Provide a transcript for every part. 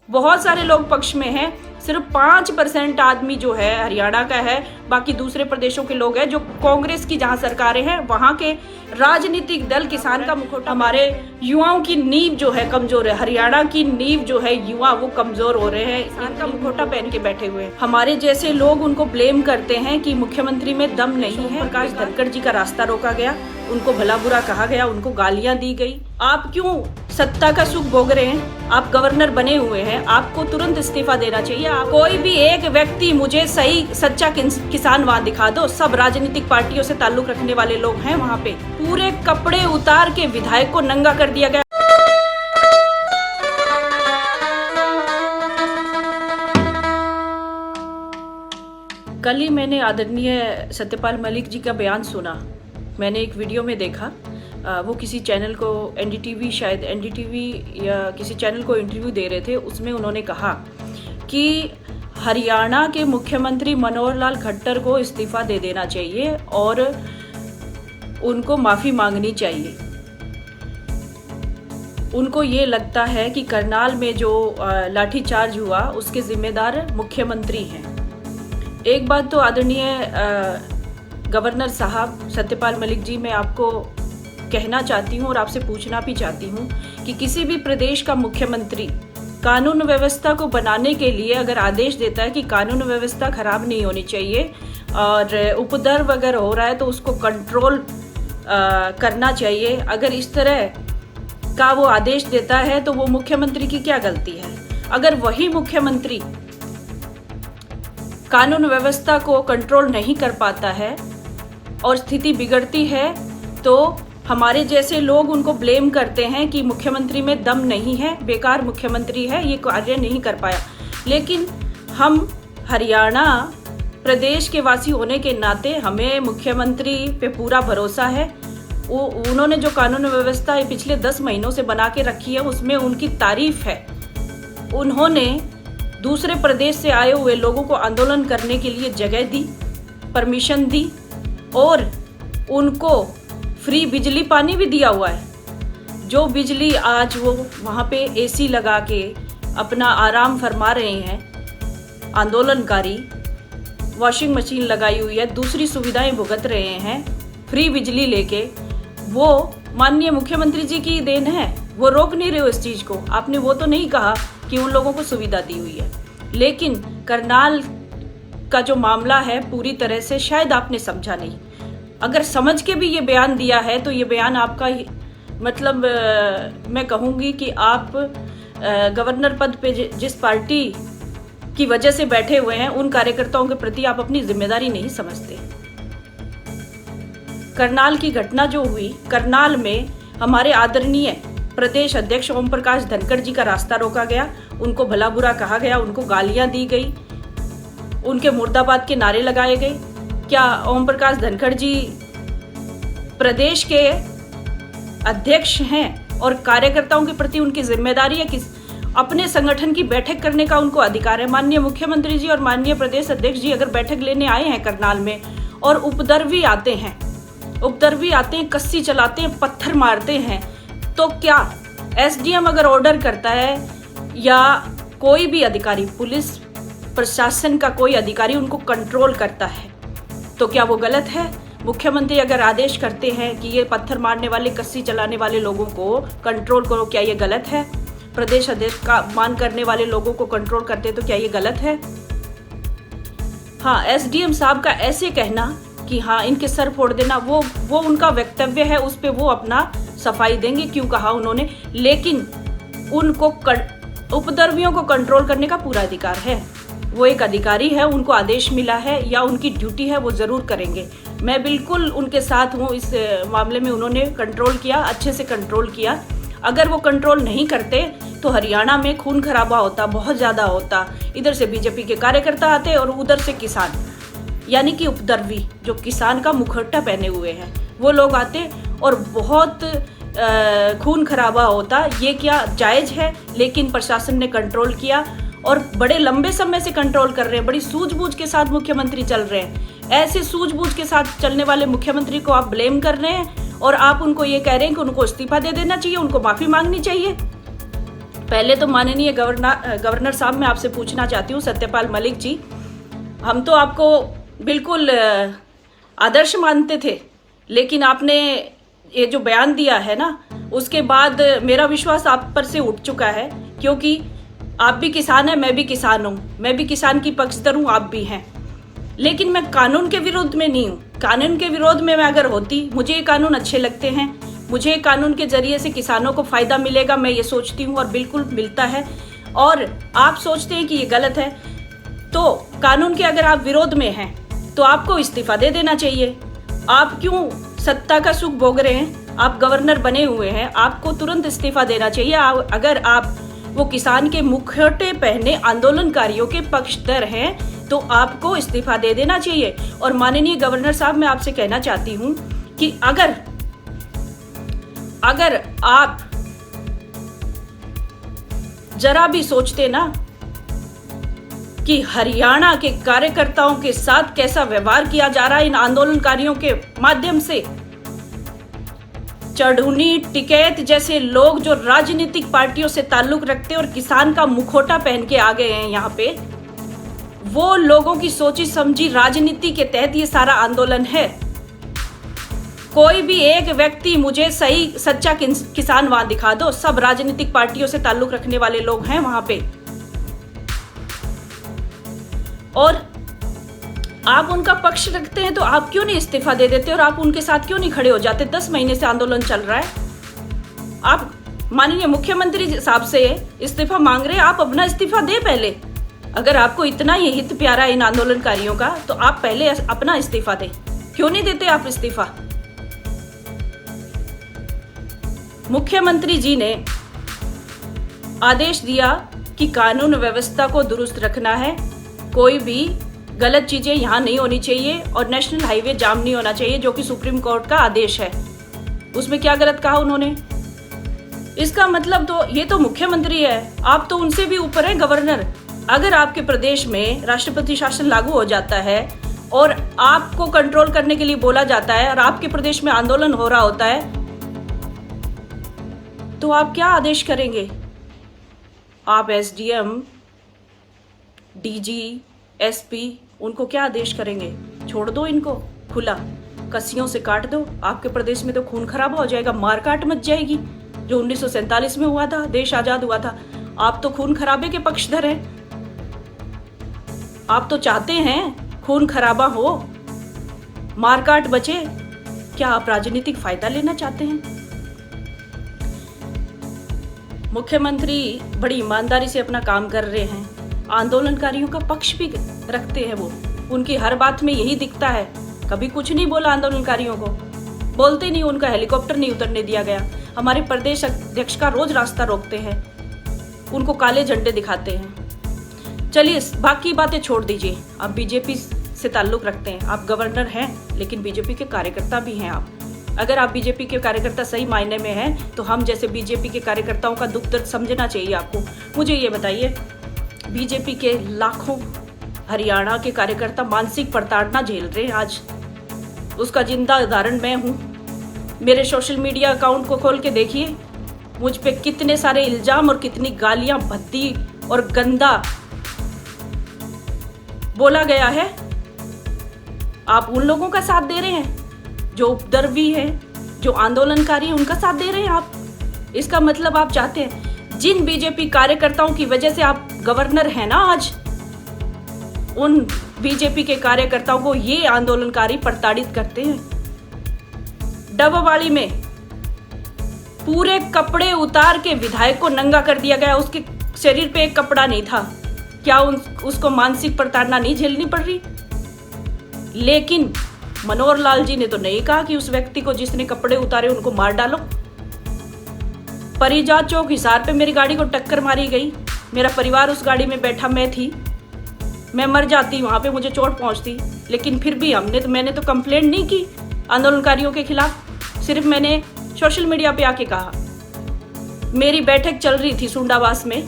बहुत सारे लोग पक्ष में हैं, सिर्फ 5% आदमी जो है हरियाणा का है, बाकी दूसरे प्रदेशों के लोग हैं जो कांग्रेस की जहां सरकारें हैं वहां के राजनीतिक दल किसान का मुखौटा। हमारे युवाओं की नींव जो है कमजोर है, हरियाणा की नींव जो है युवा वो कमजोर हो रहे हैं, किसान का मुखौटा पहन के बैठे हुए हैं। हमारे जैसे लोग उनको ब्लेम करते हैं कि मुख्यमंत्री में दम नहीं है। प्रकाश धनखड़ जी का रास्ता रोका गया, उनको भला बुरा कहा गया, उनको गालियां दी गई। आप क्यों सत्ता का सुख भोग रहे हैं? आप गवर्नर बने हुए हैं, आपको तुरंत इस्तीफा देना चाहिए। कोई भी एक व्यक्ति मुझे सही सच्चा किसान वहाँ दिखा दो। सब राजनीतिक पार्टियों से ताल्लुक रखने वाले लोग हैं वहाँ पे। पूरे कपड़े उतार के विधायक को नंगा कर दिया गया। कल ही मैंने आदरणीय सत्यपाल मलिक जी का बयान सुना। मैंने एक वीडियो में देखा, वो किसी चैनल को एनडीटीवी, शायद एनडीटीवी या किसी चैनल को इंटरव्यू दे रहे थे। उसमें उन्होंने कहा कि हरियाणा के मुख्यमंत्री मनोहर लाल खट्टर को इस्तीफा दे देना चाहिए और उनको माफ़ी मांगनी चाहिए। उनको ये लगता है कि करनाल में जो लाठीचार्ज हुआ उसके जिम्मेदार मुख्यमंत्री हैं। एक बात तो आदरणीय गवर्नर साहब सत्यपाल मलिक जी, मैं आपको कहना चाहती हूँ और आपसे पूछना भी चाहती हूँ कि किसी भी प्रदेश का मुख्यमंत्री कानून व्यवस्था को बनाने के लिए अगर आदेश देता है कि कानून व्यवस्था खराब नहीं होनी चाहिए और उपद्रव अगर हो रहा है तो उसको कंट्रोल करना चाहिए, अगर इस तरह का वो आदेश देता है तो वो मुख्यमंत्री की क्या गलती है? अगर वही मुख्यमंत्री कानून व्यवस्था को कंट्रोल नहीं कर पाता है और स्थिति बिगड़ती है तो हमारे जैसे लोग उनको ब्लेम करते हैं कि मुख्यमंत्री में दम नहीं है, बेकार मुख्यमंत्री है, ये कार्य नहीं कर पाया। लेकिन हम हरियाणा प्रदेश के वासी होने के नाते हमें मुख्यमंत्री पे पूरा भरोसा है। उन्होंने जो कानून व्यवस्था पिछले 10 महीनों से बना के रखी है उसमें उनकी तारीफ है। उन्होंने दूसरे प्रदेश से आए हुए लोगों को आंदोलन करने के लिए जगह दी, परमिशन दी और उनको फ्री बिजली पानी भी दिया हुआ है। जो बिजली आज वो वहाँ पे एसी लगा के अपना आराम फरमा रहे हैं, आंदोलनकारी वॉशिंग मशीन लगाई हुई है, दूसरी सुविधाएं भुगत रहे हैं फ्री बिजली लेके, वो माननीय मुख्यमंत्री जी की देन है। वो रोक नहीं रहे हो इस चीज़ को। आपने वो तो नहीं कहा कि उन लोगों को सुविधा दी हुई है, लेकिन करनाल का जो मामला है पूरी तरह से शायद आपने समझा नहीं। अगर समझ के भी ये बयान दिया है तो ये बयान आपका मतलब मैं कहूँगी कि आप गवर्नर पद पे जिस पार्टी की वजह से बैठे हुए हैं उन कार्यकर्ताओं के प्रति आप अपनी जिम्मेदारी नहीं समझते। करनाल की घटना जो हुई, करनाल में हमारे आदरणीय प्रदेश अध्यक्ष ओम प्रकाश धनखड़ जी का रास्ता रोका गया, उनको भला बुरा कहा गया, उनको गालियां दी गई, उनके मुर्दाबाद के नारे लगाए गए। क्या ओम प्रकाश धनखड़ जी प्रदेश के अध्यक्ष हैं और कार्यकर्ताओं के प्रति उनकी जिम्मेदारी है कि अपने संगठन की बैठक करने का उनको अधिकार है? माननीय मुख्यमंत्री जी और माननीय प्रदेश अध्यक्ष जी अगर बैठक लेने आए हैं करनाल में और उपद्रवी आते हैं, कस्सी चलाते हैं, पत्थर मारते हैं, तो क्या एसडीएम अगर ऑर्डर करता है या कोई भी अधिकारी, पुलिस प्रशासन का कोई अधिकारी उनको कंट्रोल करता है तो क्या वो गलत है? मुख्यमंत्री अगर आदेश करते हैं कि ये पत्थर मारने वाले, कस्सी चलाने वाले लोगों को कंट्रोल करो, क्या ये गलत है? प्रदेश अध्यक्ष का मान करने वाले लोगों को कंट्रोल करते तो क्या ये गलत है? हाँ, एसडीएम साहब का ऐसे कहना कि हाँ इनके सर फोड़ देना, वो उनका वक्तव्य है, उस पर वो अपना सफाई देंगे क्यों कहा उन्होंने, लेकिन उनको उपद्रवियों को कंट्रोल करने का पूरा अधिकार है। वो एक अधिकारी है, उनको आदेश मिला है या उनकी ड्यूटी है, वो ज़रूर करेंगे। मैं बिल्कुल उनके साथ हूँ इस मामले में। उन्होंने कंट्रोल किया, अच्छे से कंट्रोल किया। अगर वो कंट्रोल नहीं करते तो हरियाणा में खून खराबा होता, बहुत ज़्यादा होता। इधर से बीजेपी के कार्यकर्ता आते और उधर से किसान, यानी कि उपद्रवी जो किसान का मुखौटा पहने हुए हैं, वो लोग आते और बहुत खून खराबा होता। ये क्या जायज़ है? लेकिन प्रशासन ने कंट्रोल किया और बड़े लंबे समय से कंट्रोल कर रहे हैं, बड़ी सूझबूझ के साथ मुख्यमंत्री चल रहे हैं। ऐसे सूझबूझ के साथ चलने वाले मुख्यमंत्री को आप ब्लेम कर रहे हैं और आप उनको ये कह रहे हैं कि उनको इस्तीफा दे देना चाहिए, उनको माफ़ी मांगनी चाहिए। पहले तो माननीय गवर्नर साहब, मैं आपसे पूछना चाहती हूँ, सत्यपाल मलिक जी, हम तो आपको बिल्कुल आदर्श मानते थे, लेकिन आपने ये जो बयान दिया है ना, उसके बाद मेरा विश्वास आप पर से उठ चुका है, क्योंकि आप भी किसान हैं, मैं भी किसान हूँ, मैं भी किसान की पक्षधर हूँ, आप भी हैं। लेकिन मैं कानून के विरोध में नहीं हूँ। कानून के विरोध में मैं अगर होती, मुझे ये कानून अच्छे लगते हैं, मुझे कानून के जरिए से किसानों को फायदा मिलेगा, मैं ये सोचती हूँ और बिल्कुल मिलता है। और आप सोचते हैं कि ये गलत है, तो कानून के अगर आप विरोध में हैं तो आपको इस्तीफा दे देना चाहिए। आप क्यों सत्ता का सुख भोग रहे हैं? आप गवर्नर बने हुए हैं, आपको तुरंत इस्तीफा देना चाहिए। अगर आप वो किसान के मुखौटे पहने आंदोलनकारियों के पक्षधर हैं तो आपको इस्तीफा दे देना चाहिए। और माननीय गवर्नर साहब, मैं आपसे कहना चाहती हूँ कि अगर आप जरा भी सोचते ना कि हरियाणा के कार्यकर्ताओं के साथ कैसा व्यवहार किया जा रहा है इन आंदोलनकारियों के माध्यम से, चढ़ूनी टिकैत जैसे लोग जो राजनीतिक पार्टियों से ताल्लुक रखते हैं और किसान का मुखौटा पहन के आ गए हैं यहाँ पे, वो लोगों की सोची समझी राजनीति के तहत ये सारा आंदोलन है। कोई भी एक व्यक्ति मुझे सही सच्चा किसान वहां दिखा दो, सब राजनीतिक पार्टियों से ताल्लुक रखने वाले लोग हैं वहां पे। और आप उनका पक्ष रखते हैं तो आप क्यों नहीं इस्तीफा दे देते और आप उनके साथ क्यों नहीं खड़े हो जाते? 10 महीने से आंदोलन चल रहा है। आप माननीय मुख्यमंत्री साहब से इस्तीफा मांग रहे हैं, आप अपना इस्तीफा दे पहले। अगर आपको इतना ही हित प्यारा इन आंदोलनकारियों का, तो आप पहले अपना इस्तीफा दें। क्यों नहीं देते आप इस्तीफा? मुख्यमंत्री जी ने आदेश दिया कि कानून व्यवस्था को दुरुस्त रखना है, कोई भी गलत चीजें यहाँ नहीं होनी चाहिए और नेशनल हाईवे जाम नहीं होना चाहिए, जो कि सुप्रीम कोर्ट का आदेश है। उसमें क्या गलत कहा उन्होंने? इसका मतलब तो ये तो मुख्यमंत्री है, आप तो उनसे भी ऊपर है, गवर्नर। अगर आपके प्रदेश में राष्ट्रपति शासन लागू हो जाता है और आपको कंट्रोल करने के लिए बोला जाता है और आपके प्रदेश में आंदोलन हो रहा होता है, तो आप क्या आदेश करेंगे? आप एसडीएम, डीजी, एसपी, उनको क्या आदेश करेंगे? छोड़ दो इनको खुला, कस्सियों से काट दो। आपके प्रदेश में तो खून खराबा हो जाएगा, मार काट मच जाएगी, जो 1947 में हुआ था, देश आजाद हुआ था। आप तो खून खराबे के पक्षधर हैं। आप तो चाहते हैं खून खराबा हो, मारकाट बचे। क्या आप राजनीतिक फायदा लेना चाहते हैं? मुख्यमंत्री बड़ी ईमानदारी से अपना काम कर रहे हैं, आंदोलनकारियों का पक्ष भी रखते हैं। वो उनकी हर बात में यही दिखता है। कभी कुछ नहीं बोला आंदोलनकारियों को, बोलते नहीं, उनका हेलीकॉप्टर नहीं उतरने दिया गया। हमारे प्रदेश अध्यक्ष का रोज रास्ता रोकते हैं, उनको काले झंडे दिखाते हैं। चलिए बाकी बातें छोड़ दीजिए, आप बीजेपी से ताल्लुक रखते हैं, आप गवर्नर हैं, लेकिन बीजेपी के कार्यकर्ता भी हैं आप। अगर आप बीजेपी के कार्यकर्ता सही मायने में हैं तो हम जैसे बीजेपी के कार्यकर्ताओं का दुख दर्द समझना चाहिए आपको। मुझे ये बताइए, बीजेपी के लाखों हरियाणा के कार्यकर्ता मानसिक प्रताड़ना झेल रहे हैं आज, उसका जिंदा उदाहरण मैं हूँ। मेरे सोशल मीडिया अकाउंट को खोल के देखिए, मुझ पे कितने सारे इल्जाम और कितनी गालियां भद्दी और गंदा बोला गया है। आप उन लोगों का साथ दे रहे हैं जो उपद्रवी हैं, जो आंदोलनकारी हैं, उनका साथ दे रहे हैं आप। इसका मतलब आप चाहते हैं जिन बीजेपी कार्यकर्ताओं की वजह से आप गवर्नर हैं ना आज, उन बीजेपी के कार्यकर्ताओं को ये आंदोलनकारी प्रताड़ित करते हैं। डबवाली में पूरे कपड़े उतार के विधायक को नंगा कर दिया गया, उसके शरीर पे एक कपड़ा नहीं था। क्या उसको मानसिक प्रताड़ना नहीं झेलनी पड़ रही? लेकिन मनोहर लाल जी ने तो नहीं कहा कि उस व्यक्ति को जिसने कपड़े उतारे उनको मार डालो। परिजात चौक हिसार पे मेरी गाड़ी को टक्कर मारी गई, मेरा परिवार उस गाड़ी में बैठा, मैं थी, मैं मर जाती, वहां पे मुझे चोट पहुंचती, लेकिन फिर भी मैंने तो कंप्लेंट नहीं की आंदोलनकारियों के खिलाफ। सिर्फ मैंने सोशल मीडिया पे आके कहा। मेरी बैठक चल रही थी सुंडावास में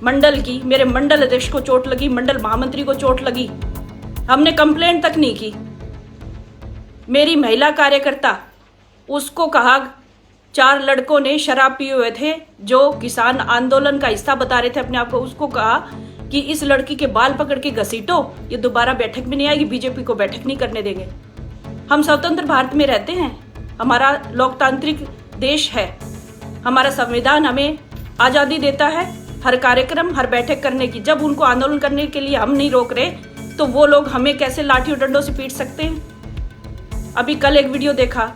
मंडल की, मेरे मंडल अध्यक्ष को चोट लगी, मंडल महामंत्री को चोट लगी, हमने कंप्लेंट तक नहीं की। मेरी महिला कार्यकर्ता, उसको कहा 4 लड़कों ने शराब पिए हुए थे, जो किसान आंदोलन का हिस्सा बता रहे थे अपने आप को, उसको कहा कि इस लड़की के बाल पकड़ के घसीटो, ये दोबारा बैठक में नहीं आएगी, बीजेपी को बैठक नहीं करने देंगे। हम स्वतंत्र भारत में रहते हैं, हमारा लोकतांत्रिक देश है, हमारा संविधान हमें आज़ादी देता है हर कार्यक्रम, हर बैठक करने की। जब उनको आंदोलन करने के लिए हम नहीं रोक रहे, तो वो लोग हमें कैसे लाठी और डंडों से पीट सकते हैं? अभी कल एक वीडियो देखा,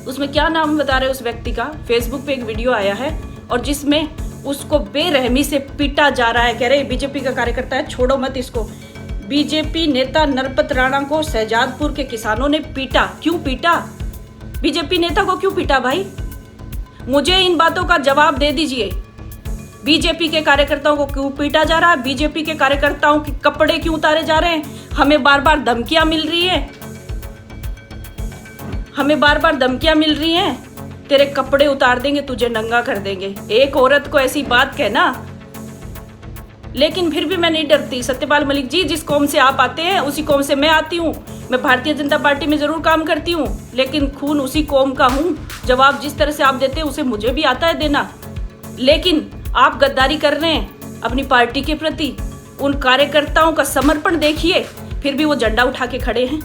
उसमें क्या नाम बता रहे उस व्यक्ति का, फेसबुक पे एक वीडियो आया है और जिसमें उसको बेरहमी से पीटा जा रहा है। कह रहे बीजेपी का कार्यकर्ता है, छोड़ो मत इसको। बीजेपी नेता नरपत राणा को शहजादपुर के किसानों ने पीटा। क्यों पीटा? बीजेपी नेता को क्यों पीटा भाई? मुझे इन बातों का जवाब दे दीजिए। बीजेपी के कार्यकर्ताओं को क्यों पीटा जा रहा है? बीजेपी के कार्यकर्ताओं के कपड़े क्यों उतारे जा रहे हैं? हमें बार बार धमकियां मिल रही है, हमें बार बार धमकियां मिल रही हैं, तेरे कपड़े उतार देंगे, तुझे नंगा कर देंगे। एक औरत को ऐसी बात कहना, लेकिन फिर भी मैं नहीं डरती। सत्यपाल मलिक जी, जिस कौम से आप आते हैं उसी कौम से मैं आती हूँ। मैं भारतीय जनता पार्टी में जरूर काम करती हूँ, लेकिन खून उसी कौम का हूँ। जवाब जिस तरह से आप देते हैं उसे मुझे भी आता है देना। लेकिन आप गद्दारी कर रहे हैं अपनी पार्टी के प्रति। उन कार्यकर्ताओं का समर्पण देखिए, फिर भी वो झंडा उठा के खड़े हैं।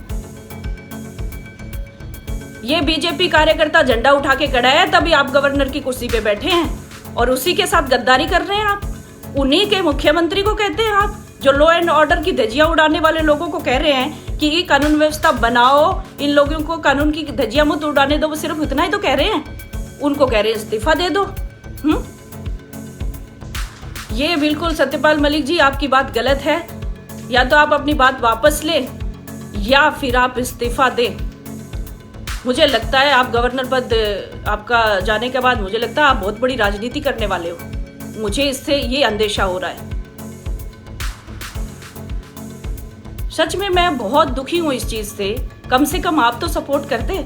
ये बीजेपी कार्यकर्ता झंडा उठा के खड़ा है, तभी आप गवर्नर की कुर्सी पे बैठे हैं और उसी के साथ गद्दारी कर रहे हैं आप। उन्हीं के मुख्यमंत्री को कहते हैं आप, जो लॉ एंड ऑर्डर की धज्जियां उड़ाने वाले लोगों को कह रहे हैं कि ये कानून व्यवस्था बनाओ, इन लोगों को कानून की धज्जियां मत उड़ाने दो। वो सिर्फ इतना ही तो कह रहे हैं, उनको कह रहे हैं इस्तीफा दे दो। ये बिल्कुल सत्यपाल मलिक जी, आपकी बात गलत है। या तो आप अपनी बात वापस ले या फिर आप इस्तीफा दें। मुझे लगता है आप गवर्नर पद आपका जाने के बाद मुझे लगता है आप बहुत बड़ी राजनीति करने वाले हो। मुझे इससे ये अंदेशा हो रहा है। सच में मैं बहुत दुखी हूं इस चीज से। कम से कम आप तो सपोर्ट करते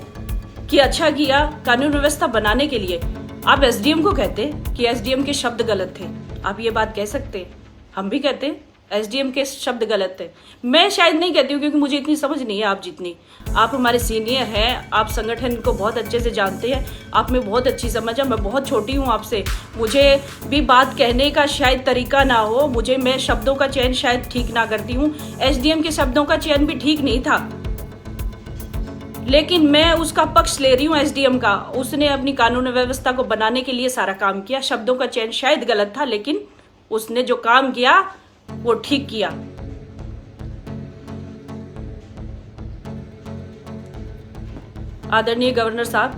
कि अच्छा किया कानून व्यवस्था बनाने के लिए। आप एसडीएम को कहते कि एसडीएम के शब्द गलत थे, आप ये बात कह सकते। हम भी कहते एसडीएम के शब्द गलत थे। मैं शायद नहीं कहती हूँ क्योंकि मुझे इतनी समझ नहीं है आप जितनी। आप हमारे सीनियर हैं, आप संगठन को बहुत अच्छे से जानते हैं, आप में बहुत अच्छी समझ है। मैं बहुत छोटी हूँ आपसे, मुझे भी बात कहने का शायद तरीका ना हो, मैं शब्दों का चयन शायद ठीक ना करती हूँ। एसडीएम के शब्दों का चयन भी ठीक नहीं था, लेकिन मैं उसका पक्ष ले रही हूँ एसडीएम का। उसने अपनी कानून व्यवस्था को बनाने के लिए सारा काम किया। शब्दों का चयन शायद गलत था, लेकिन उसने जो काम किया वो ठीक किया। आदरणीय गवर्नर साहब,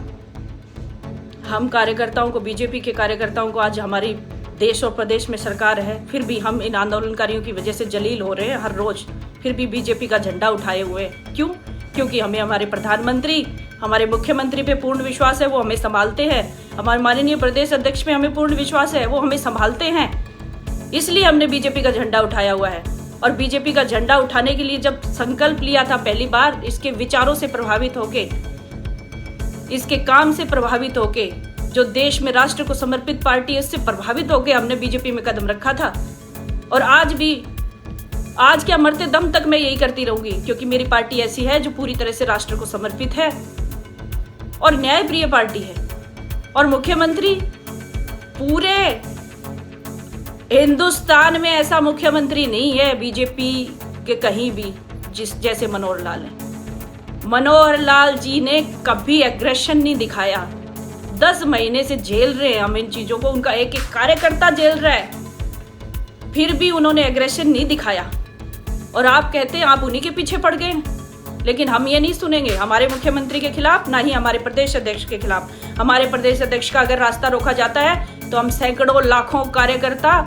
हम कार्यकर्ताओं को, बीजेपी के कार्यकर्ताओं को, आज हमारी देश और प्रदेश में सरकार है, फिर भी हम इन आंदोलनकारियों की वजह से जलील हो रहे हैं हर रोज, फिर भी बीजेपी का झंडा उठाए हुए हैं। क्यों? क्योंकि हमें हमारे प्रधानमंत्री, हमारे मुख्यमंत्री पे पूर्ण विश्वास है, वो हमें संभालते हैं। हमारे माननीय प्रदेश अध्यक्ष पे हमें पूर्ण विश्वास है, वो हमें संभालते हैं। इसलिए हमने बीजेपी का झंडा उठाया हुआ है। और बीजेपी का झंडा उठाने के लिए जब संकल्प लिया था पहली बार, इसके विचारों से प्रभावित होके, इसके काम से प्रभावित होके, जो देश में राष्ट्र को समर्पित पार्टी है, इससे प्रभावित होके हमने बीजेपी में कदम रखा था। और आज भी, आज क्या मरते दम तक मैं यही करती रहूंगी, क्योंकि मेरी पार्टी ऐसी है जो पूरी तरह से राष्ट्र को समर्पित है और न्यायप्रिय पार्टी है। और मुख्यमंत्री, पूरे हिंदुस्तान में ऐसा मुख्यमंत्री नहीं है बीजेपी के कहीं भी जैसे मनोहर लाल है। मनोहर लाल जी ने कभी एग्रेशन नहीं दिखाया। 10 महीने से झेल रहे हैं हम इन चीजों को, उनका एक एक कार्यकर्ता झेल रहा है, फिर भी उन्होंने एग्रेशन नहीं दिखाया। और आप कहते हैं आप उन्हीं के पीछे पड़ गए, लेकिन हम ये नहीं सुनेंगे हमारे मुख्यमंत्री के खिलाफ, ना ही हमारे प्रदेश अध्यक्ष के खिलाफ। हमारे प्रदेश अध्यक्ष का अगर रास्ता रोका जाता है तो हम सैकड़ों लाखों कार्यकर्ता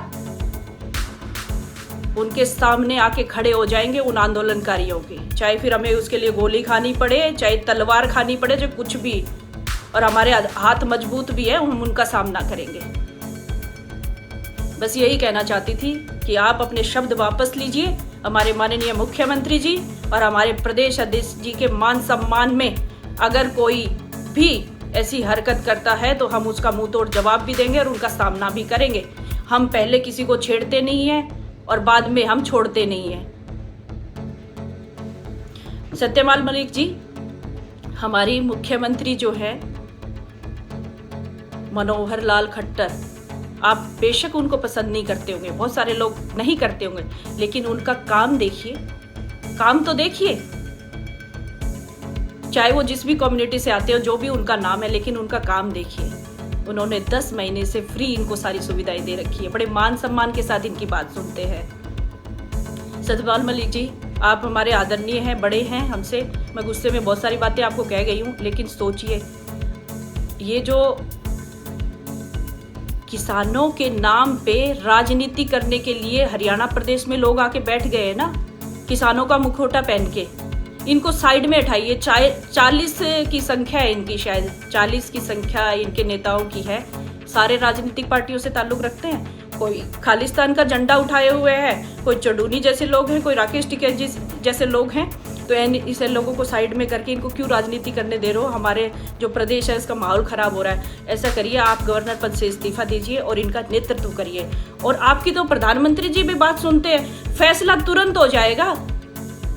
उनके सामने आके खड़े हो जाएंगे, उन आंदोलनकारियों के, चाहे फिर हमें उसके लिए गोली खानी पड़े, चाहे तलवार खानी पड़े, चाहे कुछ भी। और हमारे हाथ मजबूत भी है, हम उनका सामना करेंगे। बस यही कहना चाहती थी कि आप अपने शब्द वापस लीजिए। हमारे माननीय मुख्यमंत्री जी और हमारे प्रदेश अध्यक्ष जी के मान सम्मान में अगर कोई भी ऐसी हरकत करता है तो हम उसका मुंह तोड़ जवाब भी देंगे और उनका सामना भी करेंगे। हम पहले किसी को छेड़ते नहीं हैं और बाद में हम छोड़ते नहीं हैं। सत्यपाल मलिक जी, हमारी मुख्यमंत्री जो है मनोहर लाल खट्टर, आप बेशक उनको पसंद नहीं करते होंगे, बहुत सारे लोग नहीं करते होंगे, लेकिन उनका काम देखिए, काम तो देखिए। चाहे वो जिस भी कम्युनिटी से आते हो, जो भी उनका नाम है, लेकिन उनका काम देखिए। उन्होंने 10 महीने से फ्री इनको सारी सुविधाएं दे रखी है। बड़े मान सम्मान के साथ इनकी बात सुनते हैं। सत्यपाल मलिक जी, आप हमारे आदरणीय हैं, बड़े हैं हमसे। मैं गुस्से में बहुत सारी बातें आपको कह गई हूँ, लेकिन सोचिए, ये जो किसानों के नाम पे राजनीति करने के लिए हरियाणा प्रदेश में लोग आके बैठ गए हैं ना, किसानों का मुखौटा पहन के, इनको साइड में हटाइए। 40 की संख्या है इनकी, शायद 40 की संख्या इनके नेताओं की है। सारे राजनीतिक पार्टियों से ताल्लुक रखते हैं। कोई खालिस्तान का झंडा उठाए हुए है, कोई चडूनी जैसे लोग हैं, कोई राकेश टिकैत जैसे लोग हैं। तो इसे लोगों को साइड में करके इनको क्यों राजनीति करने दे रहे हो? हमारे जो प्रदेश है इसका माहौल खराब हो रहा है। ऐसा करिए, आप गवर्नर पद से इस्तीफा दीजिए और इनका नेतृत्व करिए। और आपकी तो प्रधानमंत्री जी भी बात सुनते हैं, फैसला तुरंत हो जाएगा,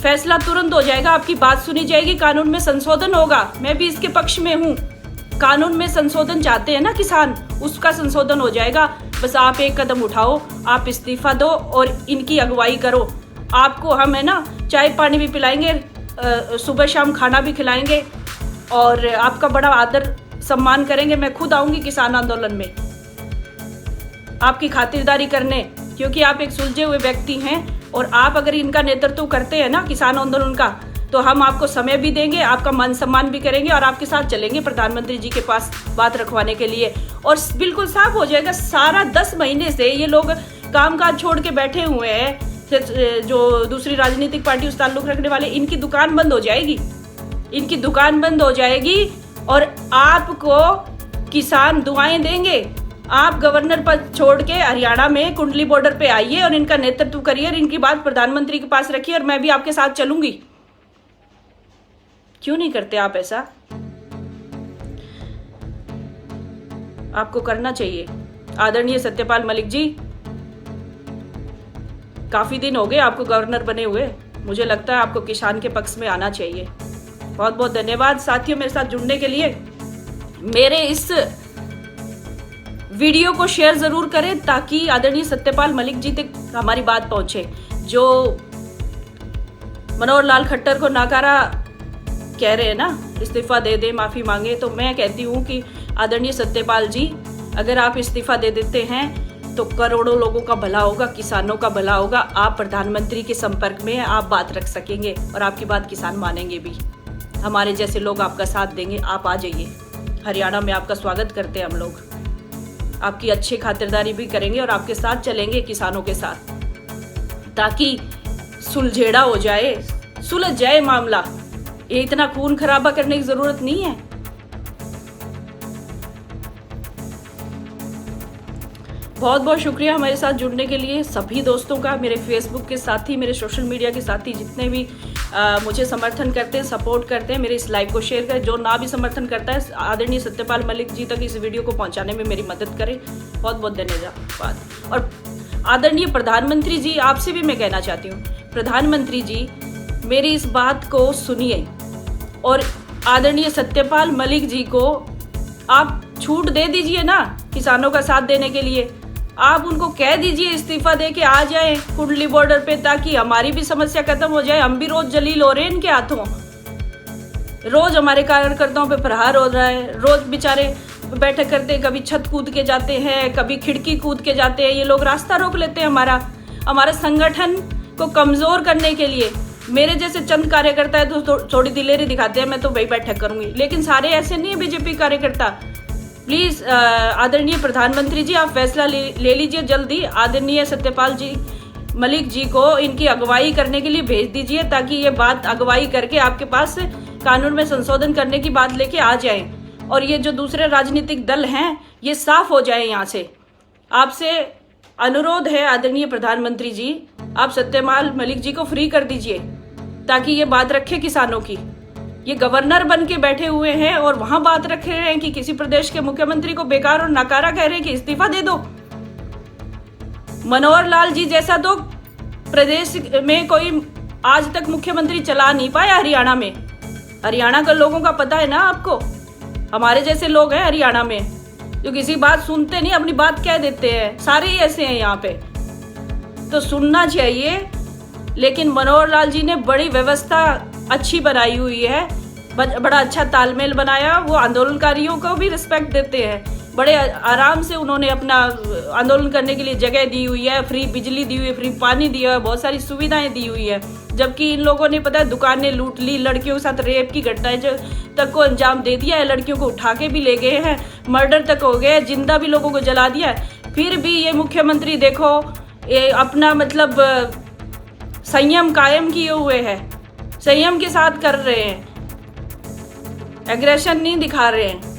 फैसला तुरंत हो जाएगा, आपकी बात सुनी जाएगी, कानून में संशोधन होगा। मैं भी इसके पक्ष में हूँ। कानून में संशोधन चाहते हैं ना किसान, उसका संशोधन हो जाएगा। बस आप एक कदम उठाओ, आप इस्तीफा दो और इनकी अगुवाई करो। आपको हम है ना चाय पानी भी पिलाएंगे, सुबह शाम खाना भी खिलाएंगे और आपका बड़ा आदर सम्मान करेंगे। मैं खुद आऊंगी किसान आंदोलन में आपकी खातिरदारी करने, क्योंकि आप एक सुलझे हुए व्यक्ति हैं। और आप अगर इनका नेतृत्व करते हैं ना किसान आंदोलन का, तो हम आपको समय भी देंगे, आपका मान सम्मान भी करेंगे और आपके साथ चलेंगे प्रधानमंत्री जी के पास बात रखवाने के लिए। और बिल्कुल साफ हो जाएगा, सारा 10 महीने से ये लोग कामकाज छोड़ के बैठे हुए हैं। जो दूसरी राजनीतिक पार्टी से ताल्लुक रखने वाले, इनकी दुकान बंद हो जाएगी, इनकी दुकान बंद हो जाएगी और आपको किसान दुआएं देंगे। आप गवर्नर पद छोड़ के हरियाणा में कुंडली बॉर्डर पे आइए और इनका नेतृत्व करिए और इनकी बात प्रधानमंत्री के पास रखिए और मैं भी आपके साथ चलूंगी। क्यों नहीं करते आप ऐसा? आपको करना चाहिए। आदरणीय सत्यपाल मलिक जी, काफी दिन हो गए आपको गवर्नर बने हुए, मुझे लगता है आपको किसान के पक्ष में आना चाहिए। बहुत बहुत धन्यवाद साथियों मेरे साथ जुड़ने के लिए। मेरे इस वीडियो को शेयर जरूर करें ताकि आदरणीय सत्यपाल मलिक जी तक हमारी बात पहुंचे। जो मनोहर लाल खट्टर को नाकारा कह रहे हैं ना, इस्तीफा दे दे, माफी मांगे, तो मैं कहती हूँ कि आदरणीय सत्यपाल जी, अगर आप इस्तीफा दे देते हैं तो करोड़ों लोगों का भला होगा, किसानों का भला होगा। आप प्रधानमंत्री के संपर्क में आप बात रख सकेंगे और आपकी बात किसान मानेंगे भी। हमारे जैसे लोग आपका साथ देंगे। आप आ जाइए, हरियाणा में आपका स्वागत करते हैं हम लोग। आपकी अच्छी खातिरदारी भी करेंगे और आपके साथ चलेंगे किसानों के साथ, ताकि सुलझेड़ा हो जाए, सुलझ जाए मामला। ये इतना खून खराबा करने की जरूरत नहीं है। बहुत बहुत शुक्रिया हमारे साथ जुड़ने के लिए सभी दोस्तों का, मेरे फेसबुक के साथी, मेरे सोशल मीडिया के साथी, जितने भी मुझे समर्थन करते हैं, सपोर्ट करते हैं, मेरे इस लाइव को शेयर करें। जो ना भी समर्थन करता है, आदरणीय सत्यपाल मलिक जी तक इस वीडियो को पहुंचाने में मेरी मदद करें। बहुत बहुत धन्यवाद। और आदरणीय प्रधानमंत्री जी, आपसे भी मैं कहना चाहती हूँ, प्रधानमंत्री जी मेरी इस बात को सुनिए और आदरणीय सत्यपाल मलिक जी को आप छूट दे दीजिए ना किसानों का साथ देने के लिए। आप उनको कह दीजिए इस्तीफा दे के आ जाए कुंडली बॉर्डर पे, ताकि हमारी भी समस्या खत्म हो जाए। हम भी रोज जलील हो रहे हैं इनके हाथों, रोज हमारे कार्यकर्ताओं पे प्रहार हो रहा है। रोज बेचारे बैठक करते, कभी छत कूद के जाते हैं, कभी खिड़की कूद के जाते हैं। ये लोग रास्ता रोक लेते हैं हमारा संगठन को कमजोर करने के लिए। मेरे जैसे चंद कार्यकर्ता है तो थोड़ी दिलेरी दिखाते हैं, मैं तो वही बैठक करूंगी, लेकिन सारे ऐसे नहीं है बीजेपी कार्यकर्ता। प्लीज आदरणीय प्रधानमंत्री जी, आप फैसला ले लीजिए जल्दी। आदरणीय सत्यपाल जी मलिक जी को इनकी अगुवाई करने के लिए भेज दीजिए, ताकि ये बात अगुवाई करके आपके पास कानून में संशोधन करने की बात लेके आ जाएं और ये जो दूसरे राजनीतिक दल हैं ये साफ हो जाए यहाँ से। आपसे अनुरोध है आदरणीय प्रधानमंत्री जी, आप सत्यपाल मलिक जी को फ्री कर दीजिए ताकि ये बात रखे किसानों की। ये गवर्नर बन के बैठे हुए हैं और वहां बात रख रहे हैं कि किसी प्रदेश के मुख्यमंत्री को बेकार और नकारा कह रहे हैं कि इस्तीफा दे दो। मनोहर लाल जी जैसा तो प्रदेश में कोई आज तक मुख्यमंत्री चला नहीं पाया हरियाणा में। हरियाणा के लोगों का पता है ना आपको, हमारे जैसे लोग हैं हरियाणा में। जो किसी बात सुनते नहीं, अपनी बात कह देते हैं। सारे ही ऐसे हैं यहाँ पे, तो सुनना चाहिए। लेकिन मनोहर लाल जी ने बड़ी व्यवस्था अच्छी बनाई हुई है, बड़ा अच्छा तालमेल बनाया। वो आंदोलनकारियों को भी रिस्पेक्ट देते हैं, बड़े आराम से उन्होंने अपना आंदोलन करने के लिए जगह दी हुई है, फ्री बिजली दी हुई है, फ्री पानी दिया है, बहुत सारी सुविधाएं दी हुई है। जबकि इन लोगों ने पता है दुकानें लूट ली, लड़कियों के साथ रेप की घटनाएं तक को अंजाम दे दिया है, लड़कियों को उठा के भी ले गए हैं, मर्डर तक हो गए, जिंदा भी लोगों को जला दिया है। फिर भी ये मुख्यमंत्री देखो ये अपना मतलब संयम कायम किए हुए है, संयम के साथ कर रहे हैं, एग्रेशन नहीं दिखा रहे हैं।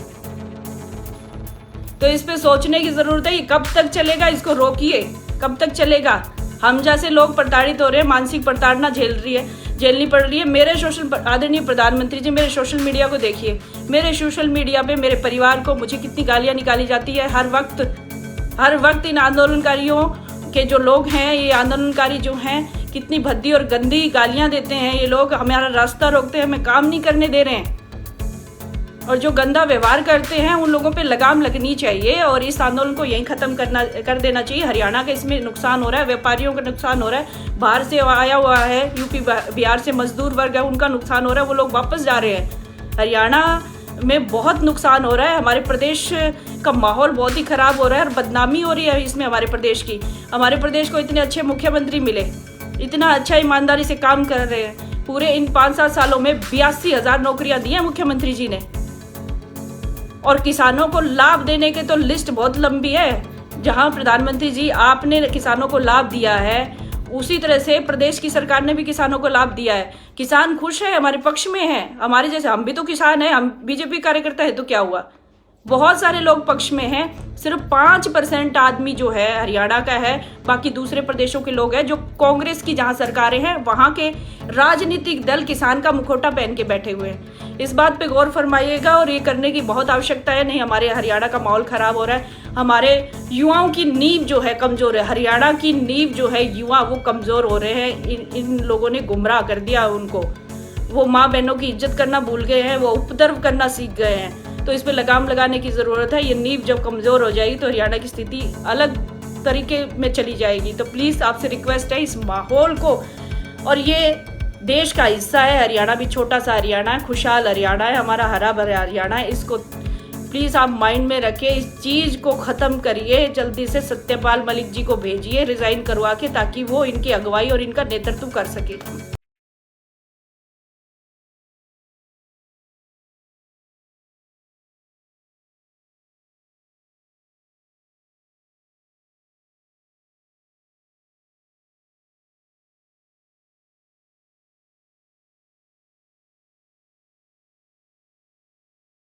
तो इस पे सोचने की जरूरत है कि कब तक चलेगा, इसको रोकिए, कब तक चलेगा। हम जैसे लोग प्रताड़ित हो रहे हैं, मानसिक प्रताड़ना झेलनी पड़ रही है। मेरे आदरणीय प्रधानमंत्री जी, मेरे सोशल मीडिया को देखिए, मेरे सोशल मीडिया पे मेरे परिवार को मुझे कितनी गालियां निकाली जाती है हर वक्त। इन आंदोलनकारियों के जो लोग हैं, ये आंदोलनकारी जो हैं, कितनी भद्दी और गंदी गालियां देते हैं ये लोग। हमारा रास्ता रोकते हैं, हमें काम नहीं करने दे रहे हैं, और जो गंदा व्यवहार करते हैं उन लोगों पे लगाम लगनी चाहिए और इस आंदोलन को यहीं ख़त्म कर देना चाहिए। हरियाणा का इसमें नुकसान हो रहा है, व्यापारियों का नुकसान हो रहा है, बाहर से आया हुआ है, यूपी बिहार से मजदूर वर्ग है, उनका नुकसान हो रहा है, वो लोग वापस जा रहे हैं। हरियाणा में बहुत नुकसान हो रहा है, हमारे प्रदेश का माहौल बहुत ही ख़राब हो रहा है और बदनामी हो रही है इसमें हमारे प्रदेश की। हमारे प्रदेश को इतने अच्छे मुख्यमंत्री मिले, इतना अच्छा ईमानदारी से काम कर रहे हैं। पूरे इन 5-7 सालों में 82,000 नौकरियाँ दी हैं मुख्यमंत्री जी ने, और किसानों को लाभ देने के तो लिस्ट बहुत लंबी है। जहां प्रधानमंत्री जी आपने किसानों को लाभ दिया है, उसी तरह से प्रदेश की सरकार ने भी किसानों को लाभ दिया है। किसान खुश है, हमारे पक्ष में है। हमारे जैसे हम भी तो किसान हैं, हम बीजेपी कार्यकर्ता है, तो क्या हुआ, बहुत सारे लोग पक्ष में हैं। सिर्फ 5% आदमी जो है हरियाणा का है, बाकी दूसरे प्रदेशों के लोग हैं जो कांग्रेस की जहां सरकारें हैं वहां के राजनीतिक दल किसान का मुखौटा पहन के बैठे हुए हैं। इस बात पे गौर फरमाइएगा और ये करने की बहुत आवश्यकता है। नहीं, हमारे हरियाणा का माहौल खराब हो रहा है, हमारे युवाओं की नींव जो है कमजोर है, हरियाणा की नींव जो है युवा वो कमजोर हो रहे हैं। इन लोगों ने गुमराह कर दिया उनको, वो माँ बहनों की इज्जत करना भूल गए हैं, वो उपद्रव करना सीख गए हैं। तो इस पे लगाम लगाने की ज़रूरत है। ये नींव जब कमज़ोर हो जाएगी तो हरियाणा की स्थिति अलग तरीके में चली जाएगी। तो प्लीज़ आपसे रिक्वेस्ट है इस माहौल को, और ये देश का हिस्सा है, हरियाणा भी छोटा सा हरियाणा है, खुशहाल हरियाणा है, हमारा हरा भरा हरियाणा है। इसको प्लीज़ आप माइंड में रखें, इस चीज़ को ख़त्म करिए। जल्दी से सत्यपाल मलिक जी को भेजिए रिज़ाइन करवा के, ताकि वो इनकी अगुवाई और इनका नेतृत्व कर सके।